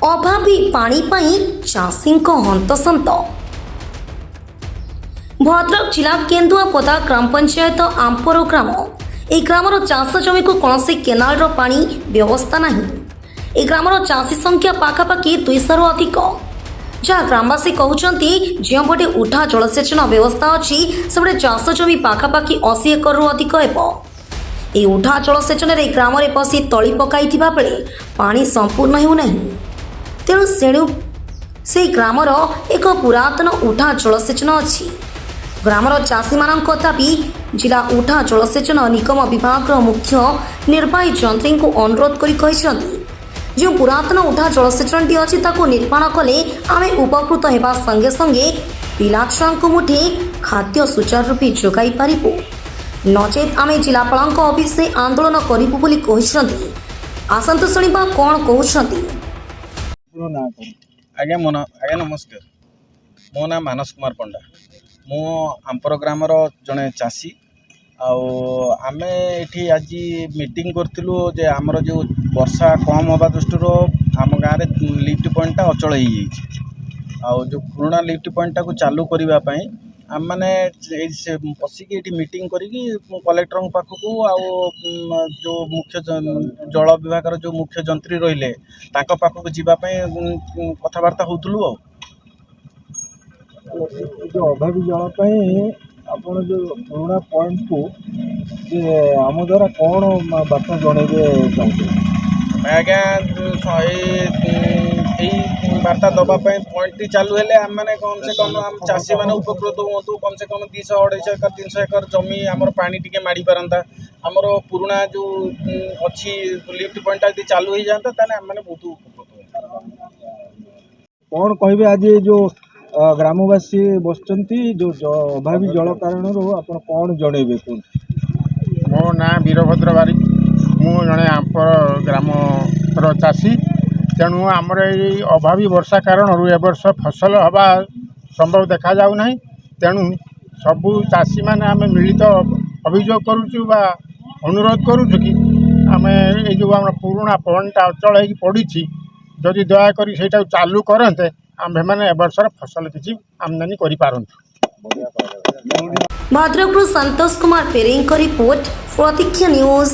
अभावी पानी पाई चाषींक हंतसंत। भद्रक जिला केन्दुआपदा ग्राम पंचायत आंपर ग्राम। ए ग्रामर चाष जमी को कौन केनाल पानी व्यवस्था नहीं। ए ग्रामर चाषी संख्या पाखापाखि 200 रु अधिक। जहाँ ग्रामवासी कहते जोपटे उठा जलसेचन व्यवस्था अच्छी से चाष जमी पाखापाखि 80 एकर रु अधिक हो। ये उठा जलसेचन ग्राम में पशि तली पकई बेले पानी संपूर्ण होना। तेणु से ग्रामर एक पुरातन उठा जलसेचन अच्छी। ग्रामर चाषी मान दाबी जिला उठा जलसेचन निगम विभाग मुख्य निर्वाही जंत्री को अनुरोध कर जो पुरातन उठा जलसेचन टी अच्छी निर्माण कले आम उपकृत होगा संगे संगे पिला छुआ को मुठे खाद्य सुचारू रूपे जोगाई पारिबु। नचेत आम जिलापाल ऑफिस से आंदोलन करूँ बोली कहते। आसतु शुणा कौन कहते। आज्ञा नमस्कार। मो ना मानस कुमार पंडा। मु आंपर ग्रामर जड़े चाषी आमे एठी आज मीटिंग करथिलु जे आमर जो वर्षा कम होगा दृष्टि आम गाँव में लिफ्ट पॉइंट अचल हो जो पुराना लिफ्ट पॉइंट को चालू करने आम मैंने बसिकी ये मीटिंग करी कलेक्टर पाखक जो मुख्य जल विभाग जो मुख्य जंत्री रहिले पाखक जावाई कथबार्ता होलु। जो अभावी जल आपण जो पुराना पॉइंट को आम द्वारा कौन बार्ता जनइबे चाहते। आज्ञा बार्ता दवाई पॉइंट टी चालू हेले आम मैंने कम से कम आम चाषी मैंने उपकृत हूँ। कम से कम 200 250 एकर 300 एकर जमी आमर पानी टिके माड़ी पारंता। आमर पुराना जो अच्छी लिफ्ट पॉइंट यदि चालू हो जाता ताने आम मैंने बहुत उपकृत कौन कहे आज जो ग्रामवासी बसचंती जो अभावी जल कारण आप कौन जनइबे। मो ना वीरभद्र बारिक। मु जड़े आंपर ग्राम चाषी। तेणु आमर ये अभावी वर्षा कारण ए वर्ष फसल हवा संभव देखा जाऊ नहीं। तेणु सबू चाषी मैंने आम मिलित अभियोग करुचु बा अनुरोध करुचु कि आम ये जो आम पुराना पॉइंट अचल हो पड़ी जदि दयाकोरी से चालू करते आम मैंने ए वर्षर फसल किसी आमदानी करि पारंतु। भद्रक संतोष कुमार पेरें रिपोर्ट प्रतीक्षा न्यूज।